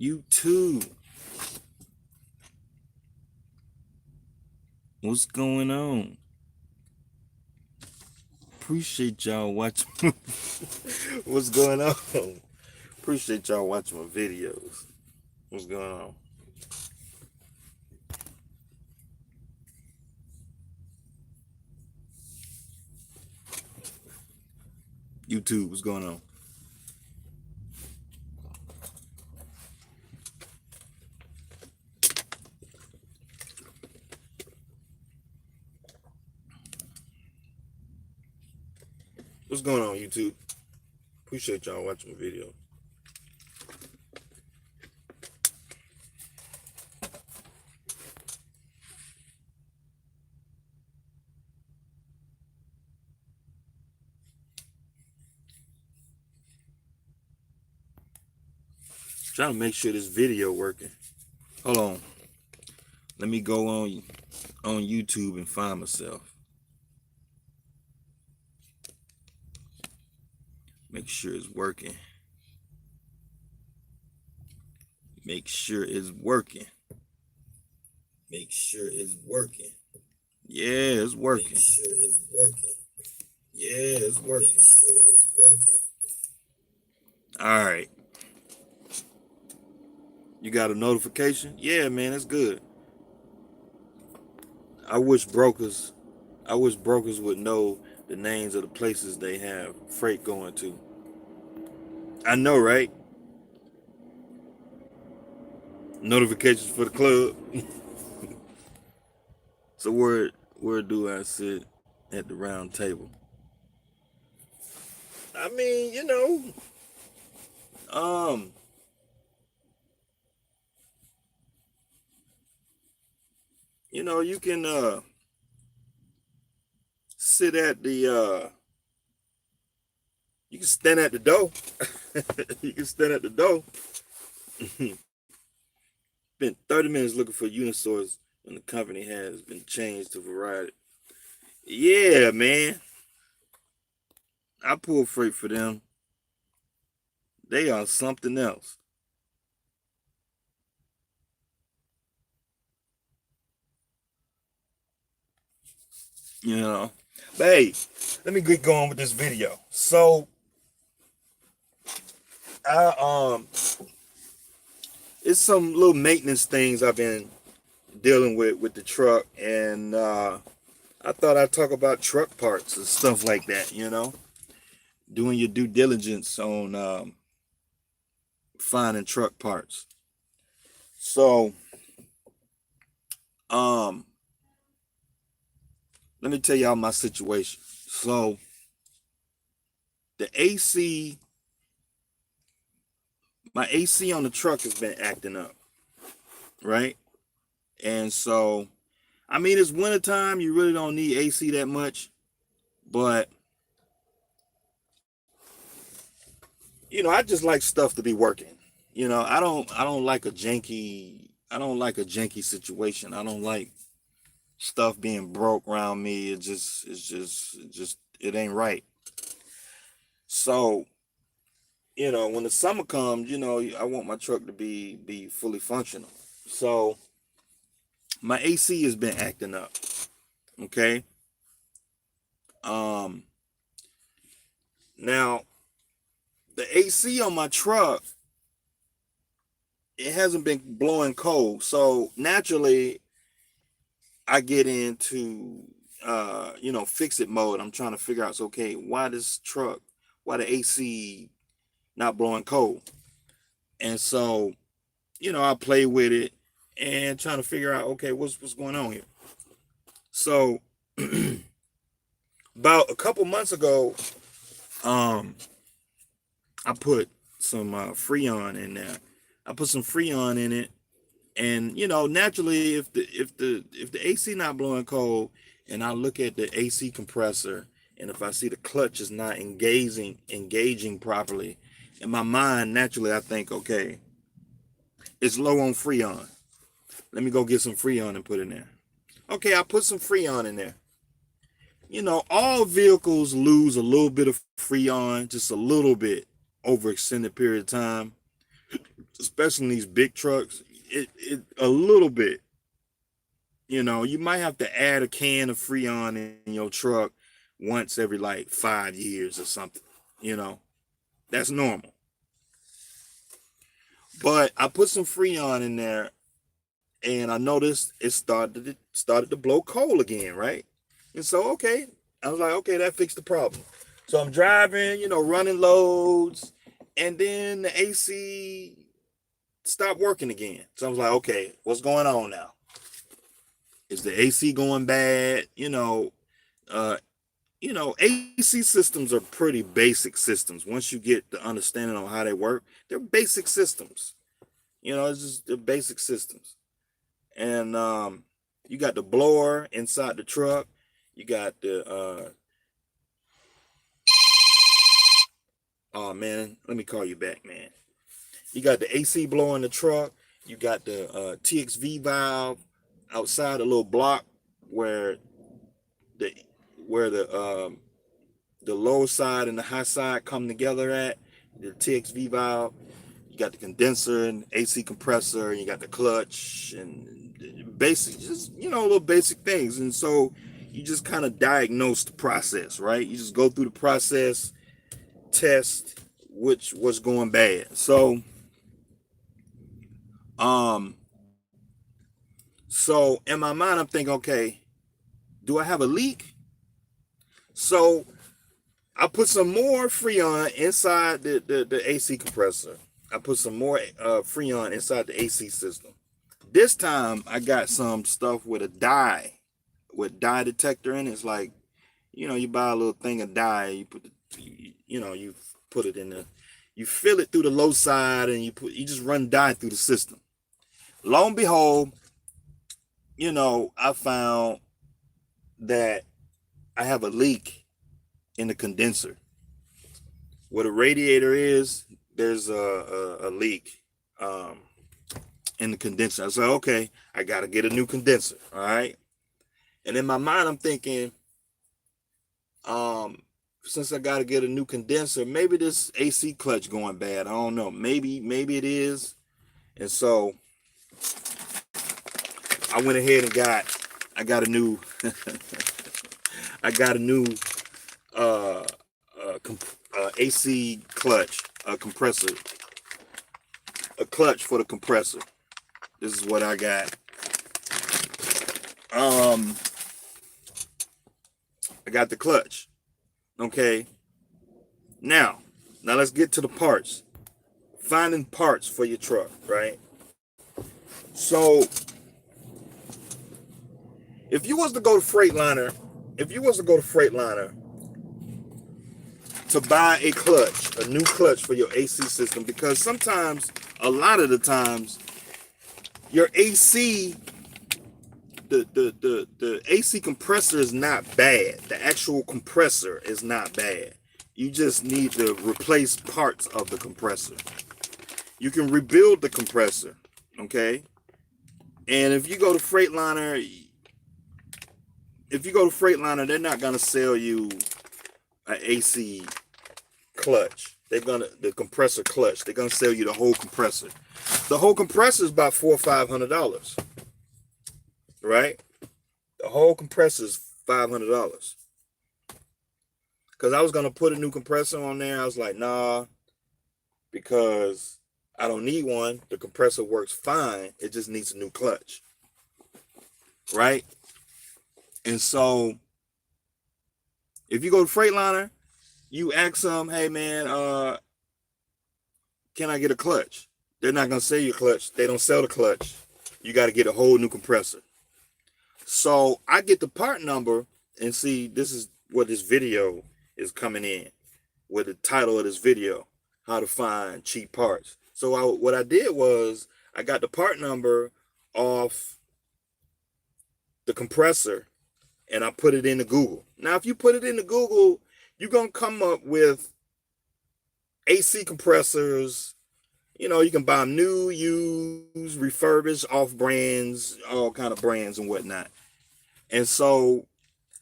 YouTube. What's going on? Appreciate y'all watching. What's going on? Appreciate y'all watching my videos. What's going on? YouTube, what's going on? What's going on, YouTube? Appreciate y'all watching my video. Trying to make sure this video working. Hold on. Let me go on YouTube and find myself. Make sure it's working. Make sure it's working. Make sure it's working. Yeah, it's working. Make sure it's working. Yeah, it's working. Make sure it's working. All right. You got a notification? Yeah, man, that's good. I wish brokers would know the names of the places they have freight going to. I know, right? Notifications for the club. So where do I sit at the round table? I mean, you can sit at the you can stand at the door. You can stand at the door. Spent 30 minutes looking for Unisource when the company has been changed to Variety. Yeah, man. I pull freight for them. They are something else. But hey, let me get going with this video. So it's some little maintenance things I've been dealing with the truck, and I thought I'd talk about truck parts and stuff like that, doing your due diligence on finding truck parts. So let me tell y'all my situation. So the AC, my AC on the truck has been acting up, right? And so, I mean, it's wintertime, you really don't need AC that much, but I just like stuff to be working. I don't like a janky situation. I don't like stuff being broke around me. It ain't right. So, when the summer comes, I want my truck to be fully functional. So my AC has been acting up. Okay. Now the AC on my truck, it hasn't been blowing cold. So naturally I get into fix it mode. I'm trying to figure out, okay, why the AC not blowing cold? And so, I play with it and trying to figure out, okay, what's going on here. So about a couple months ago, I put some Freon in there. I put some Freon in it, and naturally, if the AC not blowing cold, and I look at the AC compressor, and if I see the clutch is not engaging properly, in my mind, naturally, I think, okay, it's low on Freon. Let me go get some Freon and put in there. Okay, I put some Freon in there. All vehicles lose a little bit of Freon, just a little bit, over extended period of time. especially in these big trucks. It a little bit. You know, you might have to add a can of Freon in your truck once every like 5 years or something. You know, that's normal. But I put some Freon in there, and I noticed it started to blow coal again, right? And so okay, I was like, okay, that fixed the problem. So I'm driving, running loads, and then the AC stopped working again. So I was like, okay, what's going on now? Is the AC going bad? Uh, AC systems are pretty basic systems. Once you get the understanding on how they work, they're basic systems. It's just the basic systems. And you got the blower inside the truck. You got the oh man, let me call you back, man. You got the AC blower in the truck. You got the TXV valve outside the little block where the the low side and the high side come together at the TXV valve. You got the condenser and AC compressor, and you got the clutch and basic, just little basic things. And so you just kind of diagnose the process, right? You just go through the process, test what's going bad. So in my mind, I'm thinking, okay, do I have a leak? So I put some more Freon inside the AC compressor. I put some more Freon inside the AC system. This time I got some stuff with a dye detector in it. It's like, you buy a little thing of dye, you put you put it in the, you fill it through the low side, and you just run dye through the system. Lo and behold, I found that I have a leak in the condenser. Where the radiator is, there's a leak in the condenser. I said, okay, I got to get a new condenser. All right. And in my mind, I'm thinking, since I got to get a new condenser, maybe this AC clutch going bad. I don't know. Maybe it is. And so I went ahead and I got a new AC clutch, compressor, a clutch for the compressor. This is what I got. I got the clutch. Okay. Now let's get to the parts. Finding parts for your truck, right? So if you was to go to Freightliner to buy a new clutch for your AC system, because sometimes, a lot of the times, your AC, the AC compressor is not bad. The actual compressor is not bad. You just need to replace parts of the compressor. You can rebuild the compressor, okay? And if you go to Freightliner, they're not gonna sell you an AC clutch. The compressor clutch. They're gonna sell you the whole compressor. The whole compressor is about $400 or $500, right? The whole compressor is $500. Because I was gonna put a new compressor on there. I was like, nah, because I don't need one. The compressor works fine. It just needs a new clutch, right? And so if you go to Freightliner, you ask them, hey man, can I get a clutch? They're not gonna sell you a clutch. They don't sell the clutch. You got to get a whole new compressor. So I get the part number, and see, this is what this video is coming in with the title of this video: how to find cheap parts. So what I did was I got the part number off the compressor, and I put it into Google. Now, if you put it into Google, you're going to come up with AC compressors. You can buy them new, used, refurbished, off brands, all kind of brands and whatnot. And so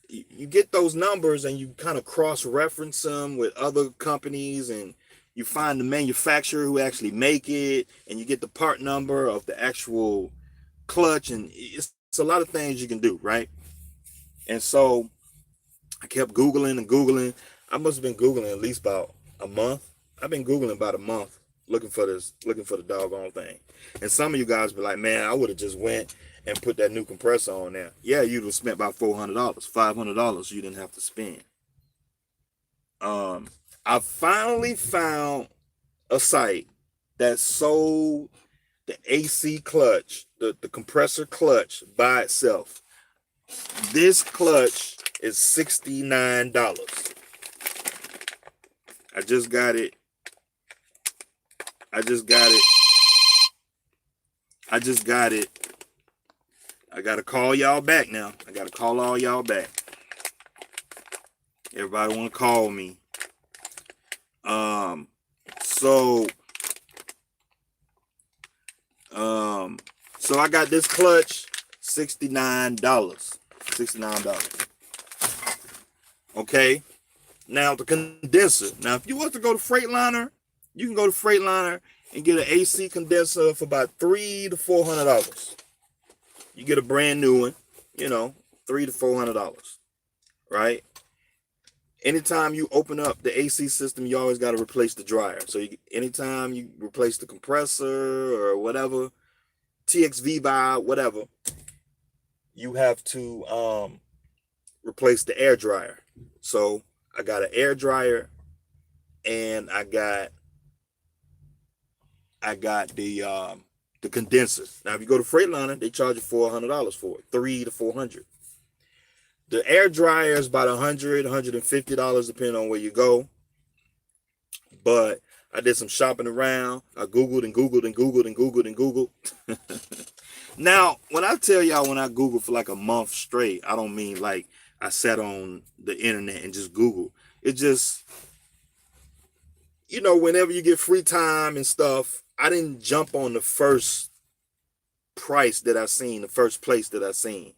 you get those numbers, and you kind of cross-reference them with other companies, and you find the manufacturer who actually make it, and you get the part number of the actual clutch, and it's a lot of things you can do, right? And so I kept Googling and Googling. I must have been Googling at least about a month. I've been Googling about a month looking for the doggone thing. And some of you guys be like, man, I would have just went and put that new compressor on there. Yeah, you'd have spent about $400, $500 you didn't have to spend. I finally found a site that sold the AC clutch, the compressor clutch by itself. This clutch is $69. I just got it. I gotta call y'all back now. I gotta call all y'all back. Everybody wanna call me. So I got this clutch, $69. $69. Okay. Now the condenser. Now, if you want to go to Freightliner, you can go to Freightliner and get an AC condenser for about $300 to $400. You get a brand new one, $300 to $400, right? Anytime you open up the AC system, you always got to replace the dryer. So anytime you replace the compressor or whatever, TXV valve, whatever, you have to replace the air dryer. So I got an air dryer, and I got the condenser. Now, if you go to Freightliner, they charge you $400 for it, $300 to $400. The air dryer is about $100, $150, depending on where you go. But I did some shopping around. I Googled and Googled and Googled and Googled and Googled. Now, when I tell y'all when I Googled for like a month straight, I don't mean like I sat on the internet and just Googled. It just, whenever you get free time and stuff, I didn't jump on the first price that I seen, the first place that I seen.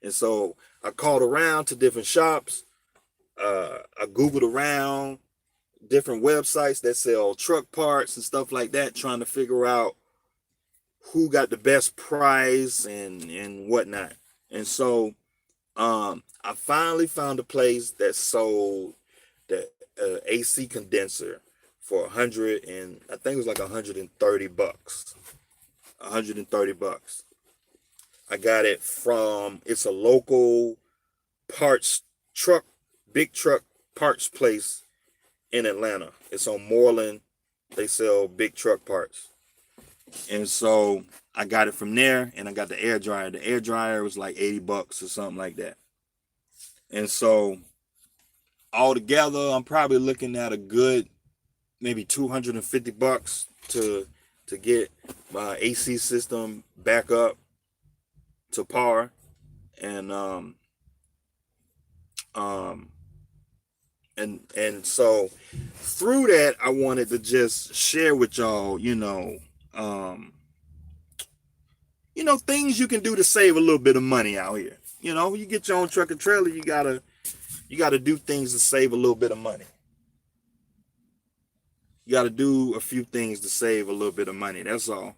And so I called around to different shops. I Googled around different websites that sell truck parts and stuff like that, trying to figure out who got the best price and whatnot. And so I finally found a place that sold the AC condenser for $100, and I think it was like $130. $130. I got it from, it's a local big truck parts place in Atlanta. It's on Moreland. They sell big truck parts. And so I got it from there, and I got the air dryer. The air dryer was like $80 or something like that. And so altogether, I'm probably looking at a good maybe $250 to get my AC system back up to par. And so through that, I wanted to just share with y'all, things you can do to save a little bit of money out here. You get your own truck and trailer, you gotta do things to save a little bit of money. You gotta do a few things to save a little bit of money. That's all.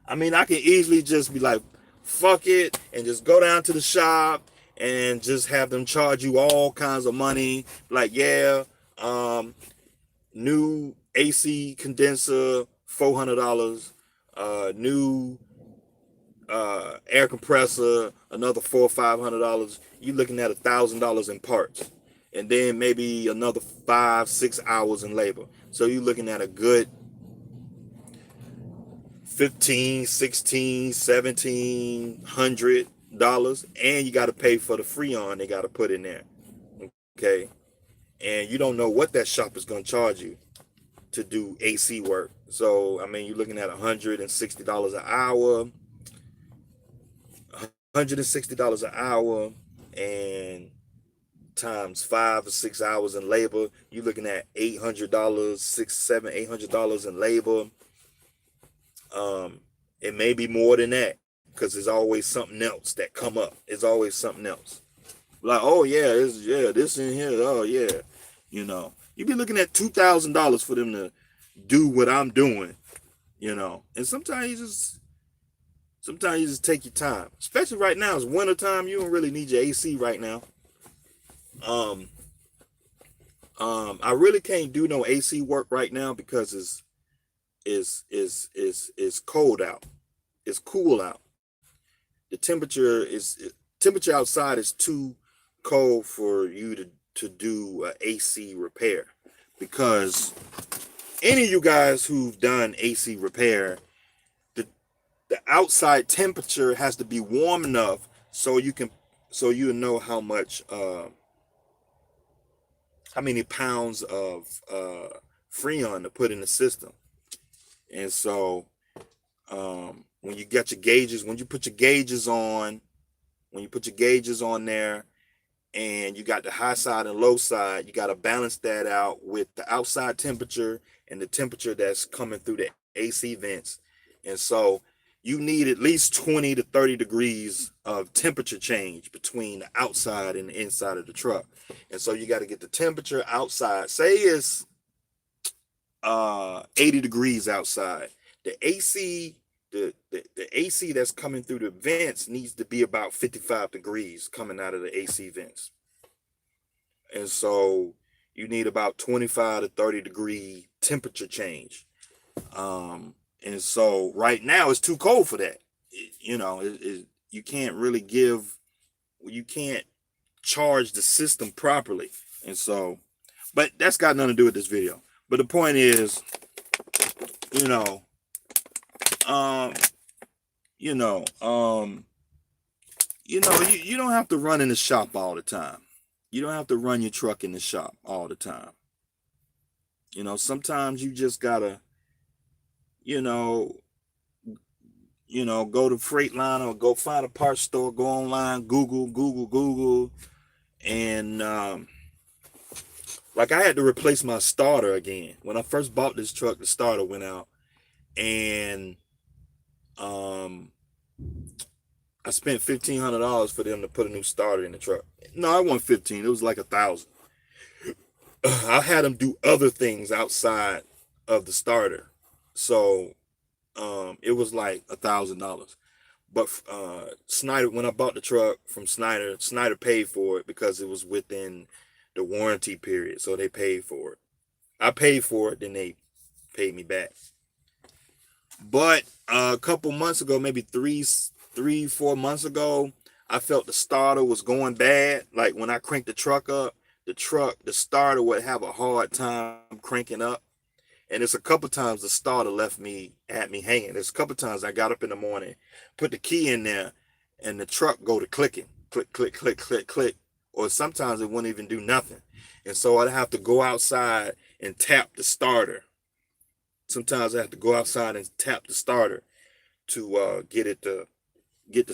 I mean, I can easily just be like, fuck it, and just go down to the shop and just have them charge you all kinds of money. Like, new AC condenser, $400. New air compressor, another $400 or $500. You're looking at $1,000 in parts, and then maybe another 5-6 hours in labor. So you're looking at a good $1,500, $1,600, $1,700, and you got to pay for the Freon they got to put in there. Okay, and you don't know what that shop is going to charge you to do AC work. So I mean, you're looking at $160 an hour. $160 an hour, and times 5 or 6 hours in labor, you're looking at $800, $800 in labor. It may be more than that, because there's always something else that come up. It's always something else. Like, oh yeah, this in here. Oh yeah, you'd be looking at $2,000 for them do what I'm doing, And sometimes you just take your time, especially right now. It's winter time. You don't really need your AC right now. I really can't do no AC work right now because it's cold out. It's cool out. The temperature outside is too cold for you to do AC repair, because any of you guys who've done AC repair, the outside temperature has to be warm enough so you know how many pounds of Freon to put in the system. And so when you get your gauges, when you put your gauges on there, and you got the high side and low side, you got to balance that out with the outside temperature and the temperature that's coming through the AC vents. And so you need at least 20 to 30 degrees of temperature change between the outside and the inside of the truck. And so you got to get the temperature outside. Say it's 80 degrees outside. The AC that's coming through the vents needs to be about 55 degrees coming out of the AC vents. And so you need about 25 to 30 degree temperature change. And so right now it's too cold for that. You can't charge the system properly. And so, but that's got nothing to do with this video. But the point is, you don't have to run in the shop all the time. You don't have to run your truck in the shop all the time. Sometimes you just gotta, go to Freightliner or go find a parts store, go online, Google, and like I had to replace my starter again. When I first bought this truck, the starter went out, and I spent $1,500 for them to put a new starter in the truck. No, it wasn't 15. It was like 1,000. I had them do other things outside of the starter, so it was like $1,000. But Snyder, when I bought the truck from Snyder paid for it because it was within the warranty period, so they paid for it. I paid for it, then they paid me back. But a couple months ago, maybe 4 months ago, I felt the starter was going bad. Like when I cranked the truck up, the starter would have a hard time cranking up. And it's a couple times the starter had me hanging. There's a couple times I got up in the morning, put the key in there, and the truck go to clicking. Click, click, click, click, click. Or sometimes it wouldn't even do nothing. And so I'd have to go outside and tap the starter. Sometimes I have to go outside and tap the starter to get the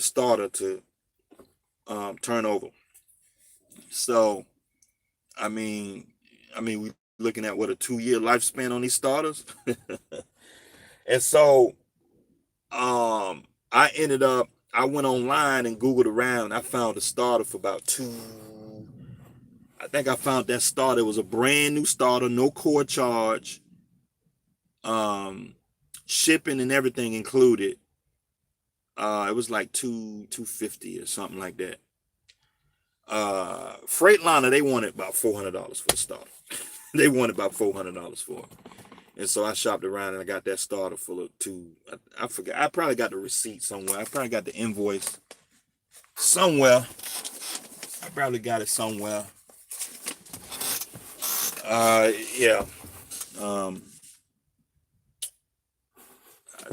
starter to turn over. So, I mean, we looking at what, a 2-year lifespan on these starters. And so I went online and Googled around. I found a starter for about I think I found that starter. It was a brand new starter, no core charge, shipping and everything included. It was like $250 or something like that. Freightliner, they wanted about $400 for the starter. They wanted about $400 for it. And so I shopped around and I got that starter I forgot. I probably got the receipt somewhere. I probably got the invoice somewhere. I probably got it somewhere. Yeah. I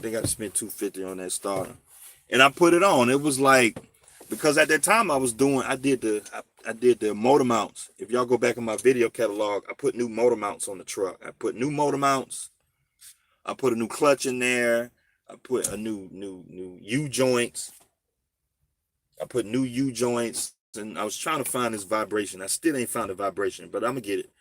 think I spent $250 on that starter. And I put it on. It was like, because at that time I did the motor mounts. If y'all go back in my video catalog, I put new motor mounts on the truck. I put new motor mounts. I put a new clutch in there. I put a new U-joints. I put new U-joints, and I was trying to find this vibration. I still ain't found a vibration, but I'm gonna get it.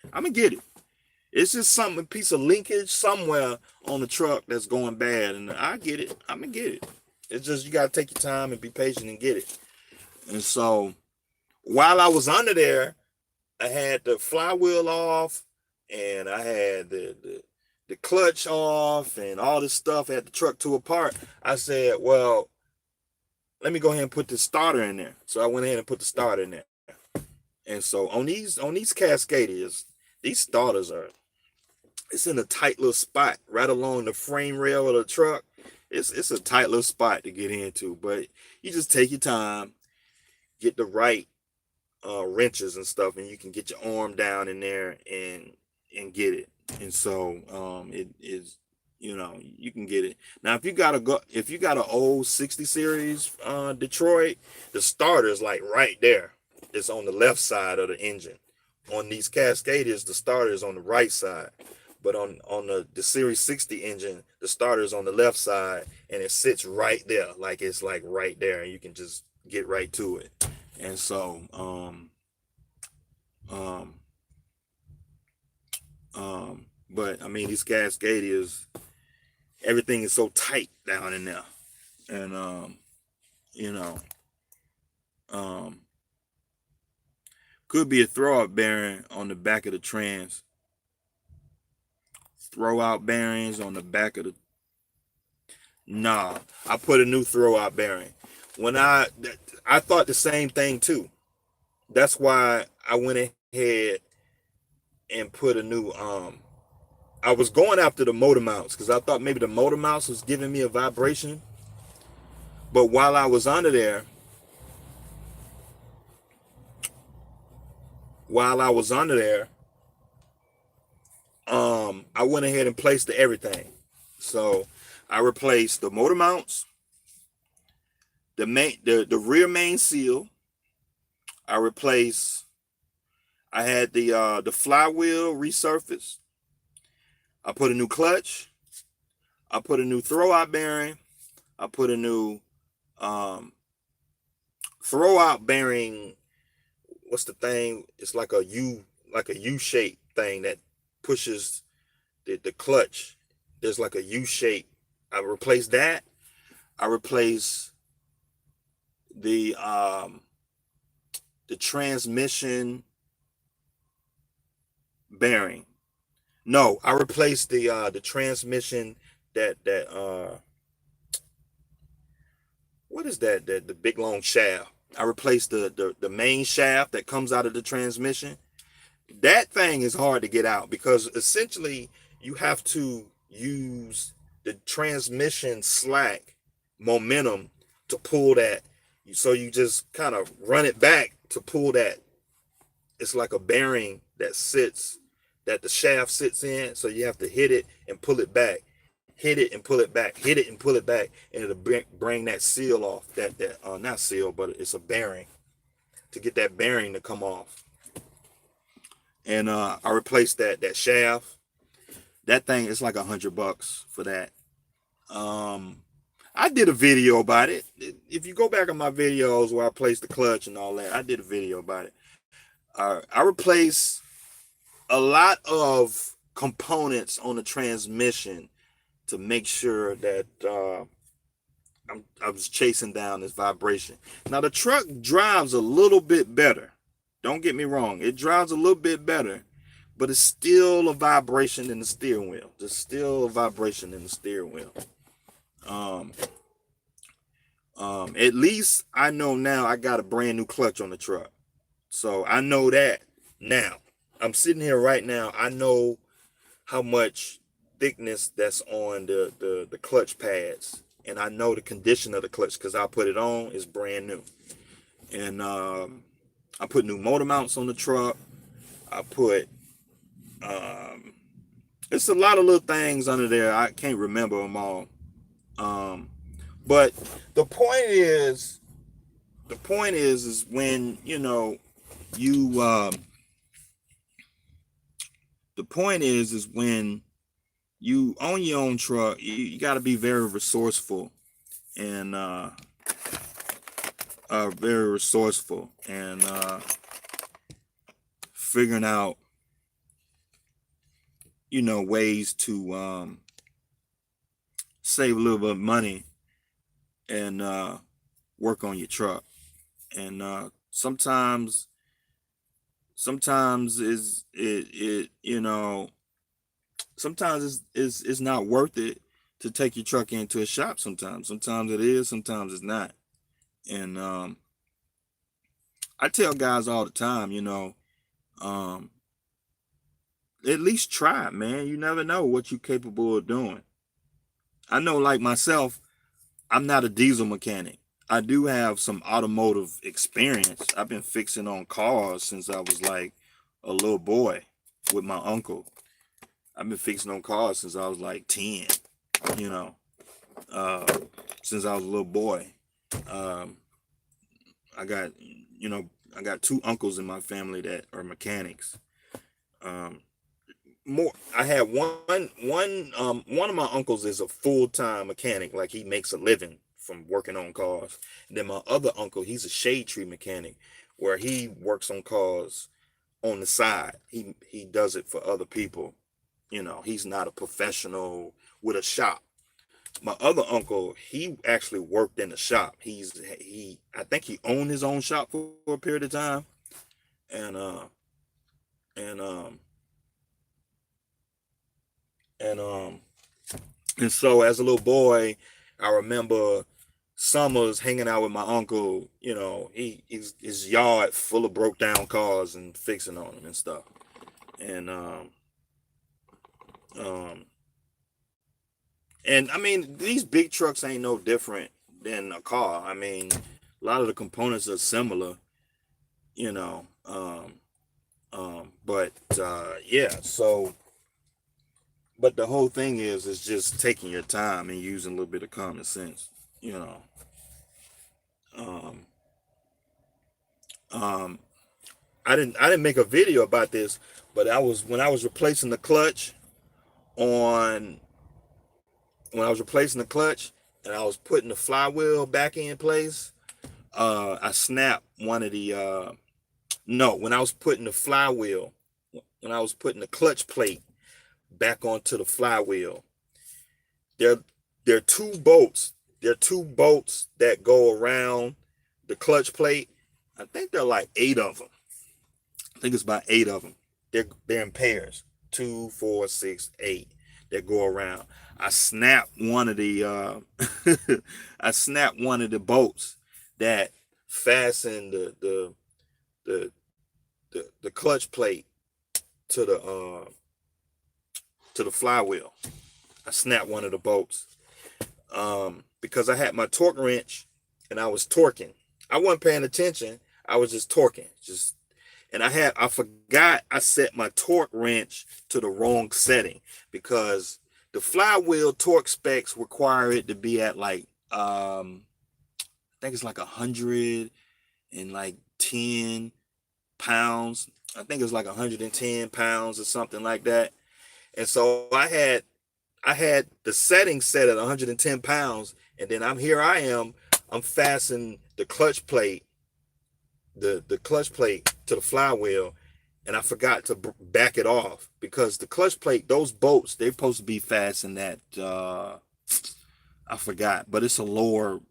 It's just a piece of linkage somewhere on the truck that's going bad, and I get it. I'm gonna get it. It's just you gotta take your time and be patient and get it. And so while I was under there, I had the flywheel off, and I had the the clutch off and all this stuff, had the truck tore apart. I said, well, let me go ahead and put the starter in there. So I went ahead and put the starter in there. And so on these Cascadias, these starters are, it's in a tight little spot right along the frame rail of the truck. It's a tight little spot to get into, but you just take your time, get the right wrenches and stuff, and you can get your arm down in there and get it. And so it is, you know, you can get it. Now if you got an old 60 series Detroit, the starter is like right there. It's on the left side of the engine. On these Cascadias, the starter is on the right side. But on the Series 60 engine, the starter is on the left side, and it sits right there, like it's like right there, and you can just get right to it. And so but I mean, these Cascadias, everything is so tight down in there. And you know, could be a throwout bearing on the back of the trans. Throwout bearings on the back of the, nah, I put a new throwout bearing. When I thought the same thing too. That's why I went ahead and put a new I was going after the motor mounts because I thought maybe the motor mounts was giving me a vibration. But while I was under there, I went ahead and placed everything. So I replaced the motor mounts, the rear main seal. I had the flywheel resurfaced. I put a new clutch. I put a new throwout bearing. I put a new throwout bearing. What's the thing? It's like a U shape thing that pushes the clutch. There's like a U shape. I replaced that. I replaced the transmission bearing. No, I replaced the transmission that what is that? The big long shaft. I replaced the main shaft that comes out of the transmission. That thing is hard to get out because essentially you have to use the transmission slack momentum to pull that. So you just kind of run it back to pull that. It's like a bearing that the shaft sits in. So you have to hit it and pull it back, hit it and pull it back, hit it and pull it back, and it'll bring that seal off. That not seal, but it's a bearing to get that bearing to come off. And I replaced that shaft. That thing is like $100 for that. I did a video about it. If you go back on my videos where I placed the clutch and all that, I did a video about it. I replaced a lot of components on the transmission to make sure that I was chasing down this vibration. Now the truck drives a little bit better. Don't get me wrong. It drives a little bit better, but it's still a vibration in the steering wheel. There's still a vibration in the steering wheel. At least I know now I got a brand new clutch on the truck. So I know that now. I'm sitting here right now. I know how much thickness that's on the clutch pads. And I know the condition of the clutch because I put it on. It's brand new. And I put new motor mounts on the truck. I put it's a lot of little things under there. I can't remember them all. But the point is when, you know, the point is when you own your own truck, you got to be very resourceful and figuring out, you know, ways to save a little bit of money and work on your truck. And sometimes is it you know, sometimes it's not worth it to take your truck into a shop. Sometimes it is, sometimes it's not. And I tell guys all the time, um, at least try it, man. You never know what you're capable of doing. I know, like myself, I'm not a diesel mechanic. I do have some automotive experience. I've been fixing on cars since I was like a little boy with my uncle. I've been fixing on cars since I was like 10, you know, uh, since I was a little boy. Um, I got, I got two uncles in my family that are mechanics. Um, I had one of my uncles is a full-time mechanic, like he makes a living from working on cars. And then my other uncle, he's a shade tree mechanic where he works on cars on the side. He does it for other people. He's not a professional with a shop. My other uncle, he actually worked in the shop. I think he owned his own shop for a period of time. And and um and um and so as a little boy, I remember summers hanging out with my uncle. He's his yard full of broke down cars and fixing on them and stuff. And um and I mean, these big trucks ain't no different than a car. I mean, a lot of the components are similar, you know. But yeah, so but the whole thing is just taking your time and using a little bit of common sense, you know. Um, um, I didn't make a video about this, but when I was replacing the clutch on when I was replacing the clutch and I was putting the flywheel back in place, I snapped one of the no, when I was putting the flywheel, when I was putting the clutch plate back onto the flywheel, there there are two bolts. There are two bolts that go around the clutch plate. I think there are like 8 of them. I think it's about 8 of them. They're in pairs. 2, 4, 6, 8 that go around. I snapped one of the I snapped one of the bolts that fasten the the clutch plate to the flywheel. I snapped one of the bolts because I had my torque wrench and I was torquing. I wasn't paying attention. I was just torquing. And I forgot I set my torque wrench to the wrong setting because the flywheel torque specs require it to be at like I think it's like 110 pounds. I think it's like 110 pounds or something like that. And so I had the setting set at 110 pounds, and then I'm fastening the clutch plate, the clutch plate to the flywheel, and I forgot to back it off because the clutch plate, those bolts, they're supposed to be fastened at I forgot, but it's a lower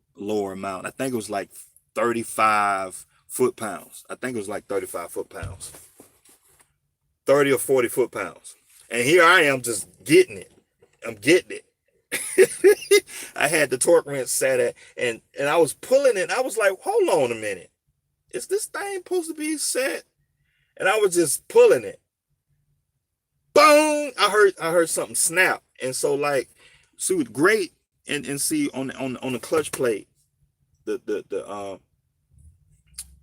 amount. I think it was like 35 foot-pounds. I think it was like 35 foot-pounds. 30 or 40 foot-pounds. And here I am just getting it. I'm getting it. I had the torque wrench set at, and I was pulling it. I was like, hold on a minute. Is this thing supposed to be set? And I was just pulling it. Boom! I heard something snap. And so great and see on the clutch plate, the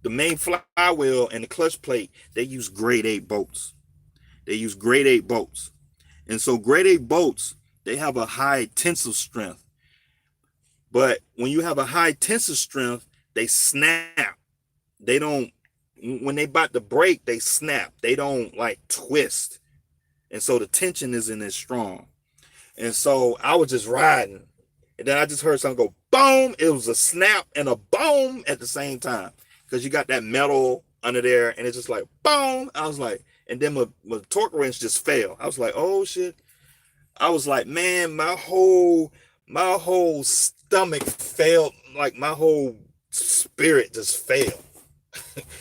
main flywheel and the clutch plate, they use grade 8 bolts. They use grade 8 bolts. And so grade 8 bolts, they have a high tensile strength. But when you have a high tensile strength, they snap. They don't, when they about to break, they snap. They don't like twist. And so the tension isn't as strong. And so I was just riding. And then I just heard something go boom. It was a snap and a boom at the same time. Because you got that metal under there and it's just like boom. I was like, and then my torque wrench just fell. I was like, oh shit. I was like, man, my whole stomach failed. Like my whole spirit just failed.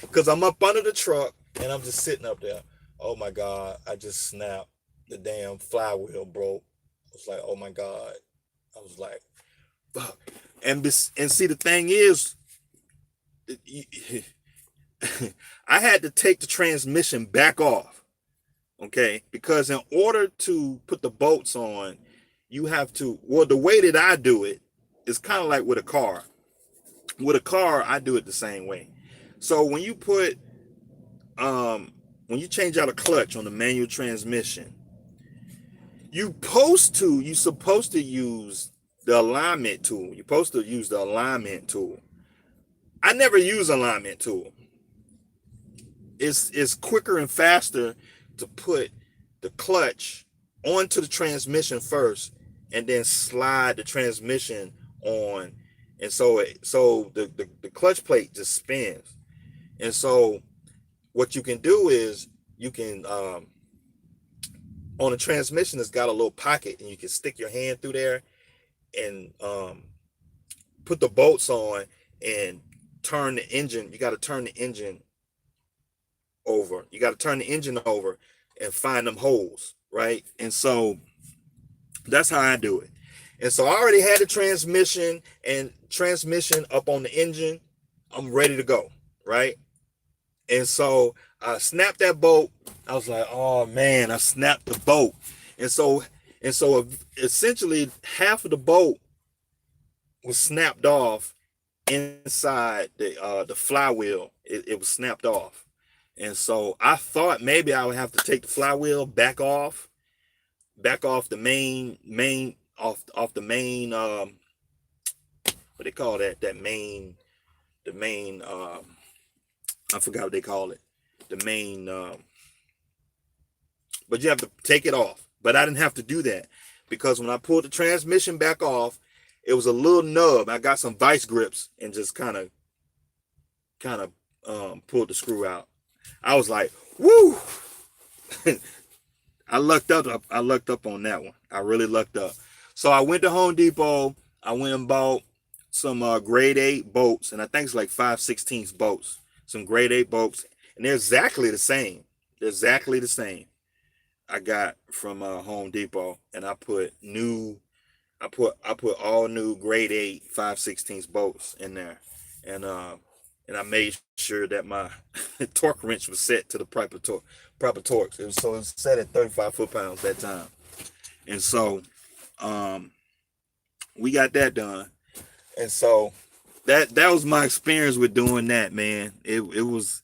Because I'm up under the truck and I'm just sitting up there. Oh my God, I just snapped the damn flywheel broke. I was like, oh my God. I was like, fuck. And see, the thing is, I had to take the transmission back off, okay? Because in order to put the bolts on, you have to, well, the way that I do it is kind of like with a car. With a car, I do it the same way. So when you put, when you change out a clutch on the manual transmission, you're supposed to use the alignment tool. You're supposed to use the alignment tool. I never use alignment tool. It's quicker and faster to put the clutch onto the transmission first and then slide the transmission on. And so the clutch plate just spins. And so what you can do is you can on the transmission, it's got a little pocket and you can stick your hand through there and put the bolts on and turn the engine. You got to turn the engine over. You got to turn the engine over and find them holes, right? And so that's how I do it. And so I already had the transmission up on the engine. I'm ready to go, right? And so I snapped that bolt. I was like, oh man, I snapped the bolt. And so essentially half of the bolt was snapped off inside the flywheel. It was snapped off. And so I thought maybe I would have to take the flywheel back off the main off the main what they call that main I forgot what they call it, the main but you have to take it off. But I didn't have to do that because when I pulled the transmission back off, it was a little nub. I got some vice grips and just kind of pulled the screw out. I was like, woo. I lucked up on that one. I really lucked up. So I went to Home Depot. I went and bought some grade 8 bolts, and I think it's like 5/16 bolts. Some grade 8 bolts, and they're exactly the same. They're exactly the same. I got from Home Depot, and I put all new grade 8 5/16 bolts in there, and I made sure that my torque wrench was set to the proper torque. So it was set at 35 foot-pounds that time. And so we got that done. And so that was my experience with doing that, man. It was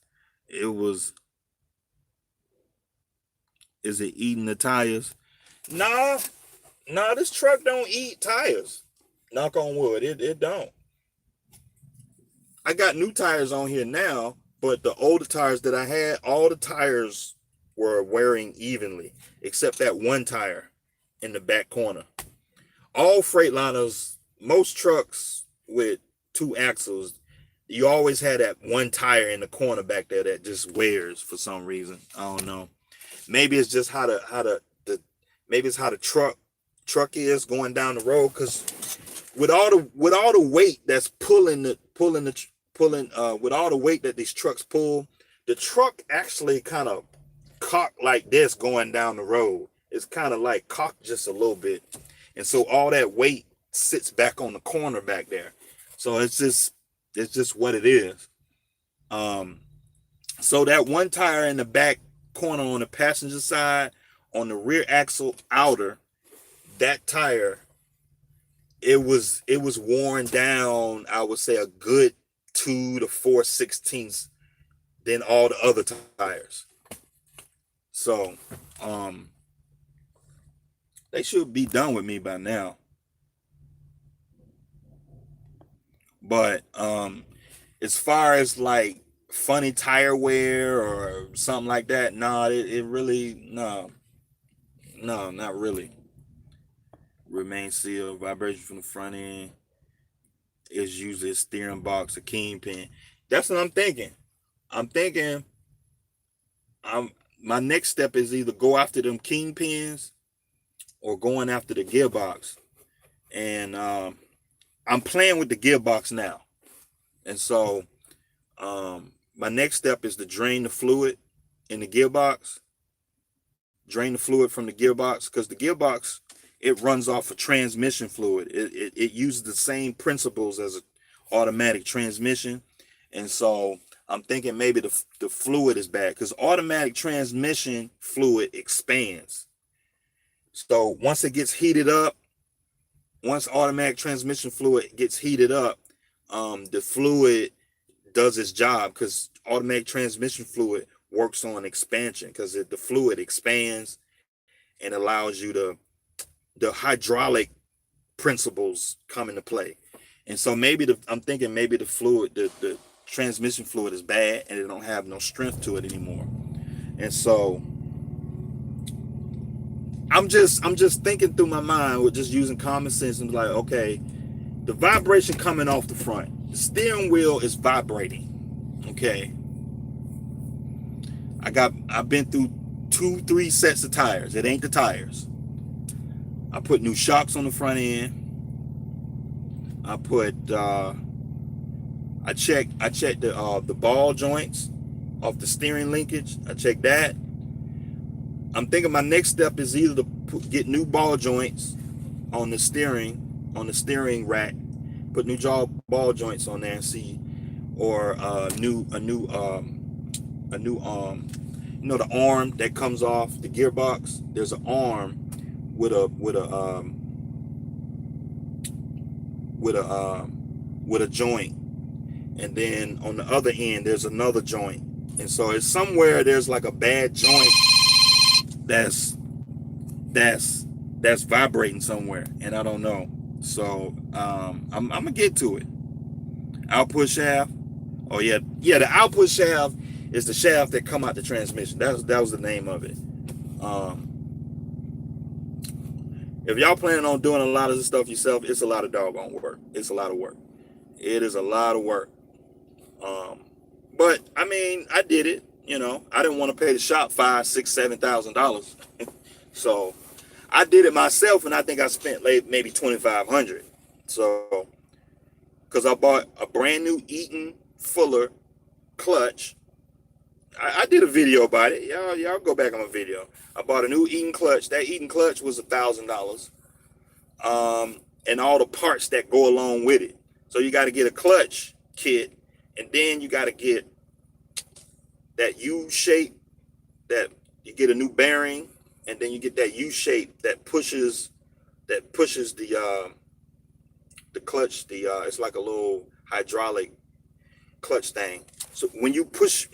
is it eating the tires? Nah, this truck don't eat tires. Knock on wood, it don't. I got new tires on here now, but the older tires that I had, all the tires were wearing evenly, except that one tire in the back corner. All Freightliners, most trucks with 2 axles, you always had that one tire in the corner back there that just wears for some reason. I don't know. Maybe it's just how the truck is going down the road, because with all the weight that's with all the weight that these trucks pull, the truck actually kind of cocked like this going down the road. It's kind of like cocked just a little bit. And so all that weight sits back on the corner back there. So it's just what it is. So that one tire in the back corner on the passenger side, on the rear axle outer, that tire, it was worn down, I would say a good 2 to 4/16 than all the other tires. So they should be done with me by now. But as far as like funny tire wear or something like that, it really, no, not really. Remain sealed, vibration from the front end is usually a steering box, a kingpin. That's what I'm thinking. My next step is either go after them kingpins or going after the gearbox. And I'm playing with the gearbox now. And so my next step is to drain the fluid in the gearbox drain the fluid from the gearbox, because the gearbox, it runs off of transmission fluid. It uses the same principles as an automatic transmission. And so I'm thinking maybe the fluid is bad, because automatic transmission fluid expands. So once it gets heated up, once automatic transmission fluid gets heated up, the fluid does its job, because automatic transmission fluid works on expansion, because the fluid expands and allows you to, the hydraulic principles come into play. And so maybe I'm thinking maybe the fluid, the transmission fluid is bad and it don't have no strength to it anymore. And so I'm just thinking through my mind with just using common sense and like, okay, the vibration coming off the front, the steering wheel is vibrating. Okay. I've been through 2-3 sets of tires. It ain't the tires. I put new shocks on the front end. I checked the ball joints off the steering linkage. I checked that. I'm thinking my next step is either to get new ball joints on the steering rack, put new ball joints on there and see, or a new you know, the arm that comes off the gearbox. There's an arm with a joint, and then on the other end there's another joint, and so it's somewhere there's like a bad joint that's vibrating somewhere, and I don't know. So I'm gonna get to it. Output shaft. Oh yeah, the output shaft is the shaft that come out the transmission. That was the name of it. If y'all planning on doing a lot of this stuff yourself, it's a lot of doggone work. It's a lot of work. It is a lot of work. But I mean, I did it. You know, I didn't want to pay the shop $5,000, $6,000, $7,000. So I did it myself, and I think I spent maybe $2,500. So, because I bought a brand new Eaton Fuller clutch. I did a video about it. Y'all go back on my video. I bought a new Eaton clutch. That Eaton clutch was $1,000. And all the parts that go along with it. So you got to get a clutch kit, and then you got to get that U shape, that you get a new bearing, and then you get that U shape that pushes the clutch. It's like a little hydraulic clutch thing. So when you push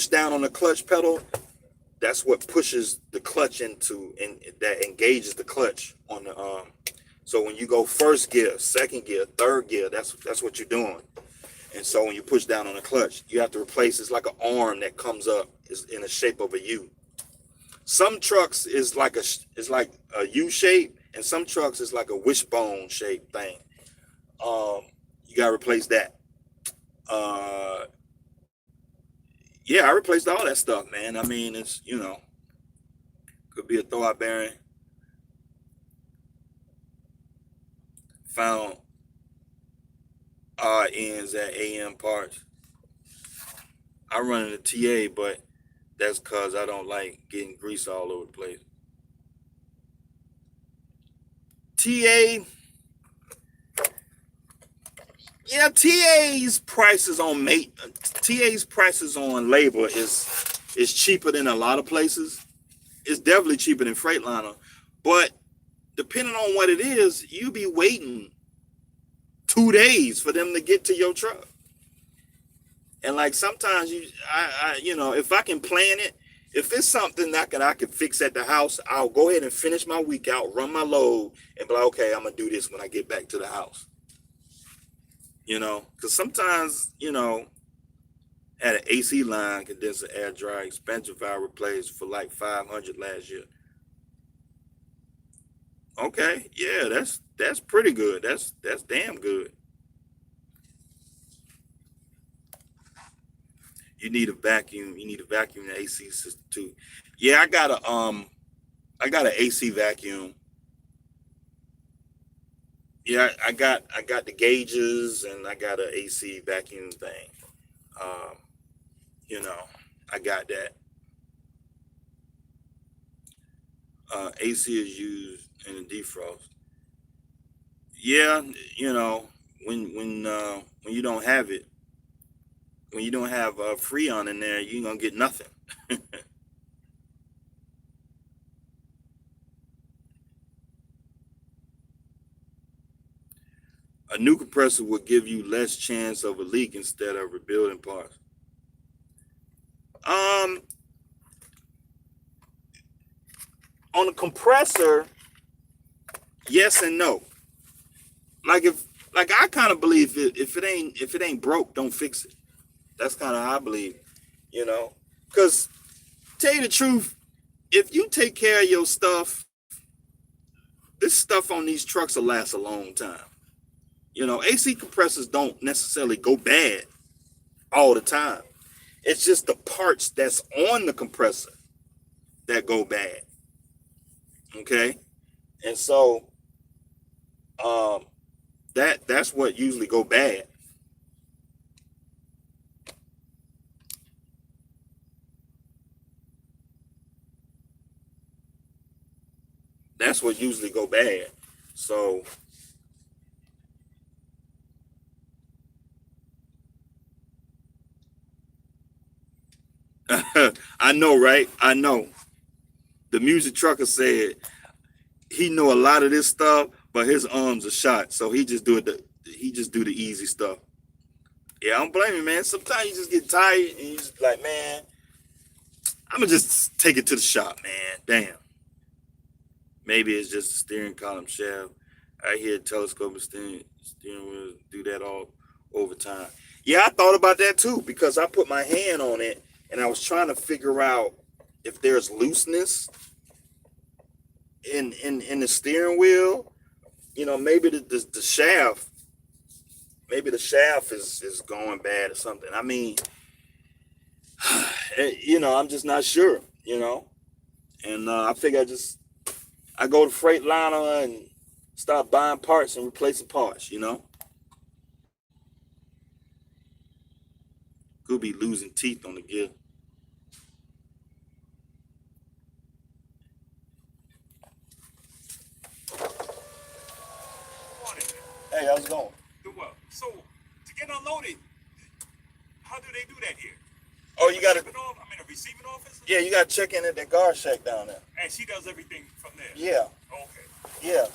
down on the clutch pedal, that's what pushes the clutch into, and that engages the clutch on the so when you go first gear, second gear, third gear, that's what you're doing. And so when you push down on the clutch, you have to replace, it's like an arm that comes up, is in the shape of a U. Some trucks is like a U shape, and some trucks is like a wishbone shape thing. You gotta replace that. Yeah, I replaced all that stuff, man. I mean, it's, you know, could be a throwout bearing. Found odd ends at AM Parts. I run in a TA, but that's because I don't like getting grease all over the place. TA, yeah, TA's prices on labor is cheaper than a lot of places. It's definitely cheaper than Freightliner, but depending on what it is, you be waiting 2 days for them to get to your truck. And like sometimes you know, if I can plan it, if it's something that I can fix at the house, I'll go ahead and finish my week out, run my load, and be like, okay, I'm gonna do this when I get back to the house. You know, because sometimes, you know, had an AC line condenser air dry expansion valve replaced for like $500 last year. Okay, yeah, that's pretty good. That's damn good. You need a vacuum. You need a vacuum in the AC system too. Yeah, I got an AC vacuum. Yeah, I got the gauges, and I got an AC vacuum thing. You know, I got that. AC is used in the defrost. Yeah, you know, when you don't have it, when you don't have Freon in there, you ain't gonna get nothing. A new compressor will give you less chance of a leak instead of rebuilding parts. Um, on a compressor, yes and no. Like if like I kind of believe if it ain't broke, don't fix it. That's kind of how I believe, you know. Because tell you the truth, if you take care of your stuff, this stuff on these trucks will last a long time. You know, AC compressors don't necessarily go bad all the time. It's just the parts that's on the compressor that go bad. Okay, and so um, that's what usually go bad. That's what usually go bad. So I know, right? I know. The music trucker said he know a lot of this stuff, but his arms are shot, so he just do the easy stuff. Yeah, I don't blame you, man. Sometimes you just get tired and you just like, man, I'm gonna just take it to the shop, man. Damn. Maybe it's just a steering column shaft. I hear telescoping steering wheels do that all over time. Yeah, I thought about that too because I put my hand on it and I was trying to figure out if there's looseness in the steering wheel. You know, maybe the shaft, maybe the shaft is going bad or something. I mean, you know, I'm just not sure. You know, and I think I go to Freightliner and start buying parts and replacing parts. You know, could be losing teeth on the gear. Morning. Hey, how's it going? Do well. So to get unloaded, how do they do that here? Oh, you got to, I'm in a receiving office. yeah, you got to check in at the guard shack down there. And she does everything from there. Yeah, Okay. yeah.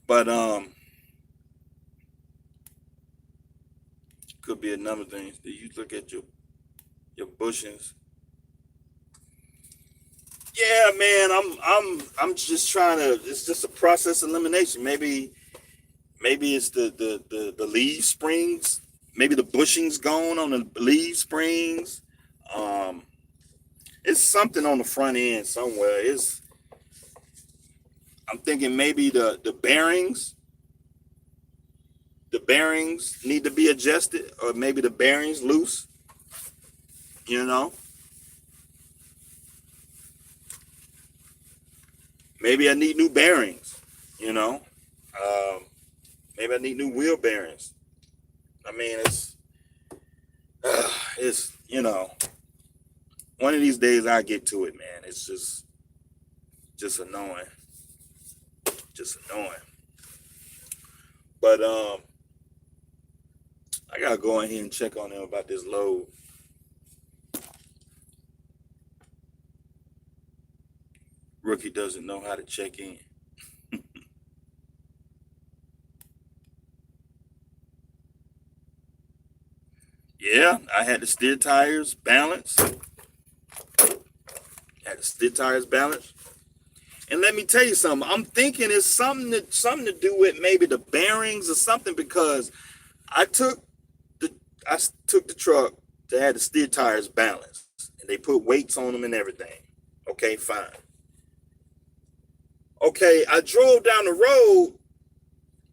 But could be a number of things. Do you look at your bushings? Yeah, man. I'm just trying to. It's just a process elimination. Maybe it's the leaf springs. Maybe the bushings gone on the leaf springs. Um, it's something on the front end somewhere. It's I'm thinking maybe the bearings need to be adjusted, or maybe the bearings loose. You know, maybe I need new bearings. You know, um, maybe I need new wheel bearings. I mean, it's you know, one of these days I get to it, man. It's just annoying, just annoying. But I gotta go in here and check on them about this load. Rookie doesn't know how to check in. Yeah, I had the steer tires balanced. Had the steer tires balanced. And let me tell you something. I'm thinking it's something to do with maybe the bearings or something because I took the I took the truck to have the steer tires balanced and they put weights on them and everything. Okay, fine. Okay, I drove down the road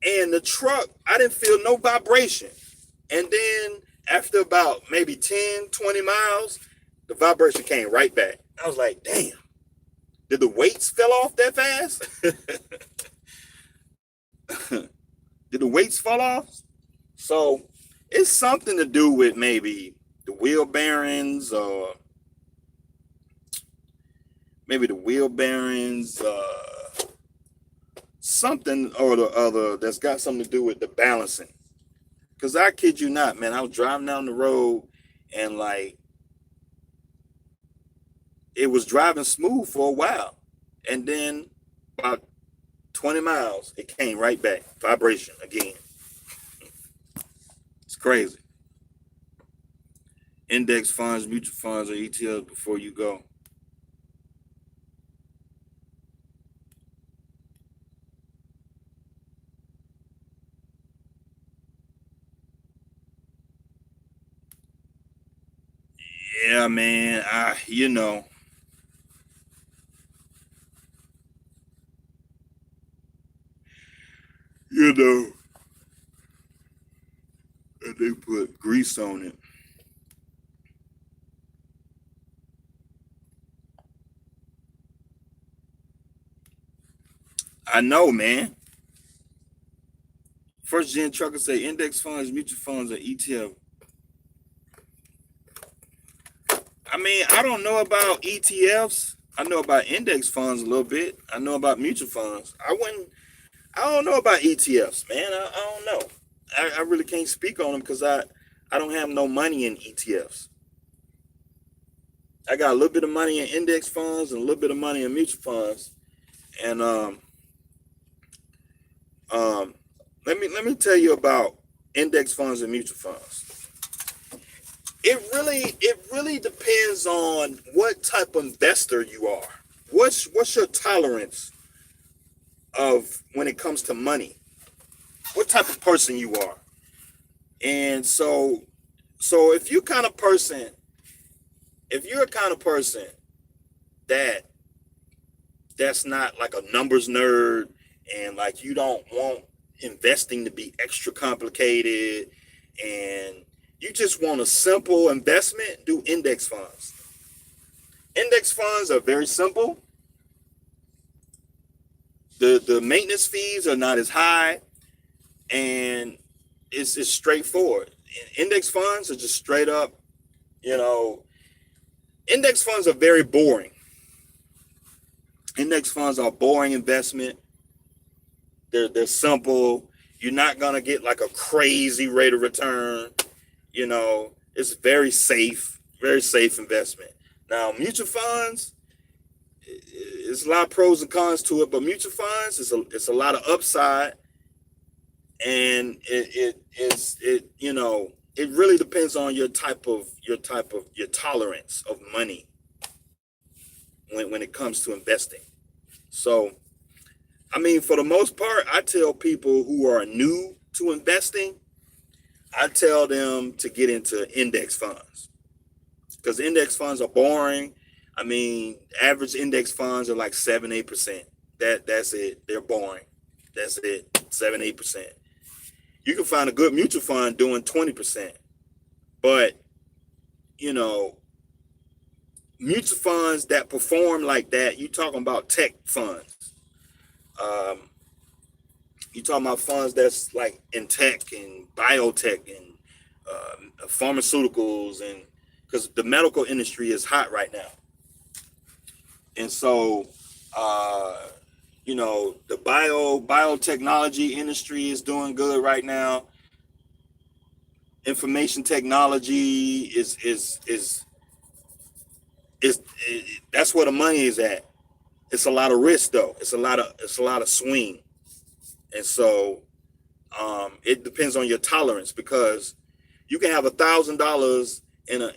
and the truck, I didn't feel no vibration. And then after about maybe 10, 20 miles, the vibration came right back. I was like, damn, did the weights fell off that fast? Did the weights fall off? So it's something to do with maybe the wheel bearings or maybe the wheel bearings, something or the other that's got something to do with the balancing. Cause I kid you not, man, I was driving down the road and like it was driving smooth for a while. And then about 20 miles, it came right back. Vibration again. It's crazy. Index funds, mutual funds, or ETFs before you go. Yeah, man. You know, they put grease on it. I know, man. First gen trucker say index funds, mutual funds, or ETF. I mean, I don't know about ETFs. I know about index funds a little bit. I know about mutual funds. I don't know about ETFs, man. I don't know. I really can't speak on them because I don't have no money in ETFs. I got a little bit of money in index funds and a little bit of money in mutual funds. And let me tell you about index funds and mutual funds. It really depends on what type of investor you are. What's your tolerance of when it comes to money? What type of person you are? And so if you're a kind of person that's not like a numbers nerd and like you don't want investing to be extra complicated and you just want a simple investment, do index funds. Index funds are very simple. The maintenance fees are not as high and it's straightforward. Index funds are just straight up, you know, index funds are very boring. Index funds are boring investment. They're simple. You're not gonna get like a crazy rate of return. You know, it's very safe investment. Now, mutual funds, it's a lot of pros and cons to it, but mutual funds it's a lot of upside, and it really depends on your tolerance of money when it comes to investing. So, I mean, for the most part, I tell people who are new to investing, I tell them to get into index funds because index funds are boring. I mean, average index funds are like 7-8%. That's it. They're boring. That's it. 7-8%. You can find a good mutual fund doing 20%, but you know, mutual funds that perform like that, you talking about tech funds. You talking about funds that's like in tech and biotech and pharmaceuticals, and because the medical industry is hot right now, and so the biotechnology industry is doing good right now. Information technology is that's where the money is at. It's a lot of risk though. It's a lot of swing. And so it depends on your tolerance because you can have $1,000 in a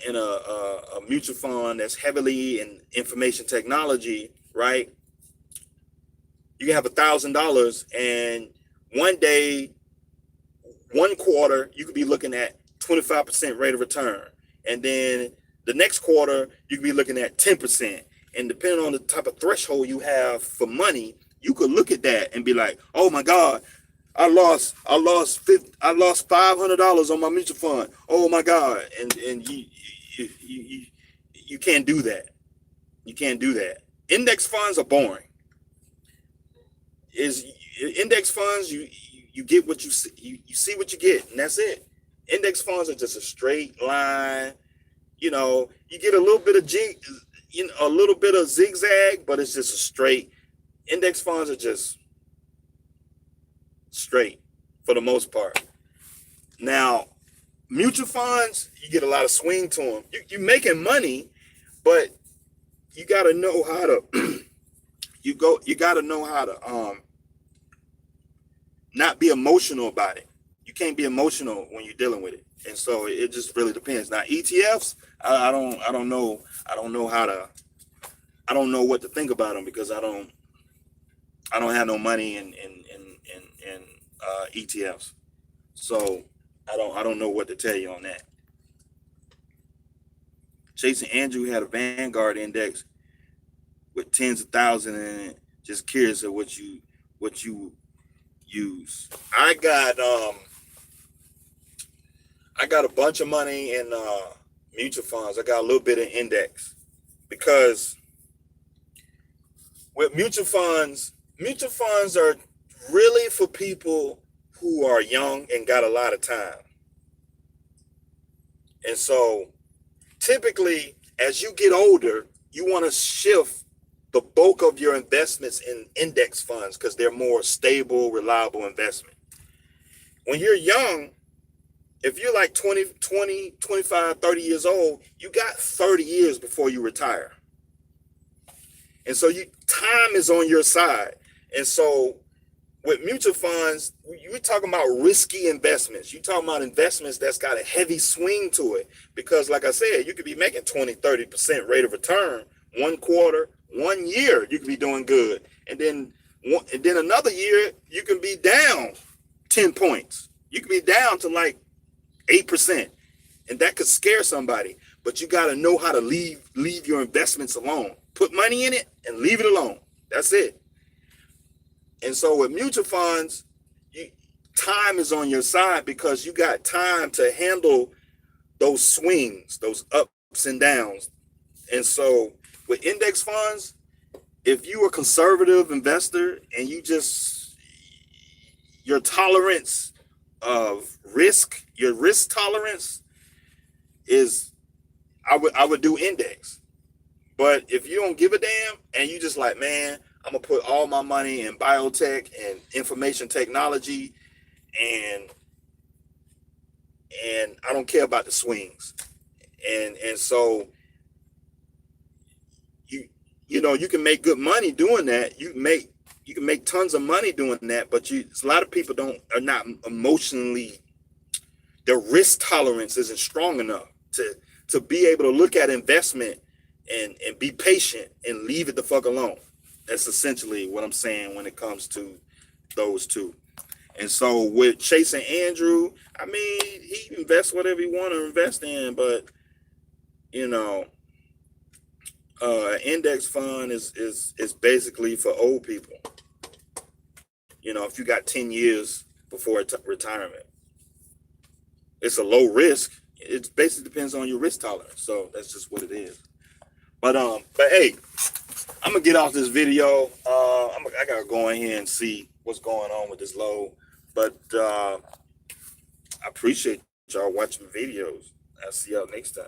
mutual fund that's heavily in information technology, right? You can have $1,000 and one day, one quarter, you could be looking at 25% rate of return. And then the next quarter, you could be looking at 10%. And depending on the type of threshold you have for money, you could look at that and be like, "Oh my God, I lost $500 on my mutual fund. Oh my God!" And you can't do that. You can't do that. Index funds are boring. Index funds you get what you see what you get, and that's it. Index funds are just a straight line. You know, you get a little bit of a little bit of zigzag, but it's just a straight. Index funds are just straight for the most part. Now, mutual funds, you get a lot of swing to them. You're making money, but you got to know how to you got to know how to not be emotional about it. You can't be emotional when you're dealing with it, and so it just really depends. Now ETFs, I don't know what to think about them because I don't have no money in ETFs, so I don't know what to tell you on that. Chasing Andrew had a Vanguard index with tens of thousands in it. Just curious of what you use. I got a bunch of money in mutual funds. I got a little bit of index because with mutual funds are really for people who are young and got a lot of time. And so typically as you get older, you want to shift the bulk of your investments in index funds because they're more stable, reliable investment. When you're young, if you're like 20, 25, 30 years old, you got 30 years before you retire. And so time is on your side. And so with mutual funds, you're talking about risky investments. You're talking about investments that's got a heavy swing to it. Because like I said, you could be making 20, 30% rate of return 1 quarter, 1 year, you could be doing good. And then another year, you can be down 10 points. You could be down to like 8%. And that could scare somebody. But you got to know how to leave your investments alone. Put money in it and leave it alone. That's it. And so with mutual funds, time is on your side because you got time to handle those swings, those ups and downs. And so with index funds, if you are a conservative investor and your tolerance of risk, your risk tolerance is, I would do index. But if you don't give a damn and you just like, man, I'm gonna put all my money in biotech and information technology, and I don't care about the swings, and so you can make good money doing that. You can make tons of money doing that, but a lot of people are not emotionally, their risk tolerance isn't strong enough to be able to look at investment and be patient and leave it the fuck alone. That's essentially what I'm saying when it comes to those two. And so with Chasing Andrew, I mean, he invests whatever he want to invest in, but index fund is basically for old people. If you got 10 years before retirement, it's a low risk. It basically depends on your risk tolerance. So that's just what it is. But hey, I'm gonna get off this video. I gotta go in here and see what's going on with this load. But I appreciate y'all watching the videos. I'll see y'all next time.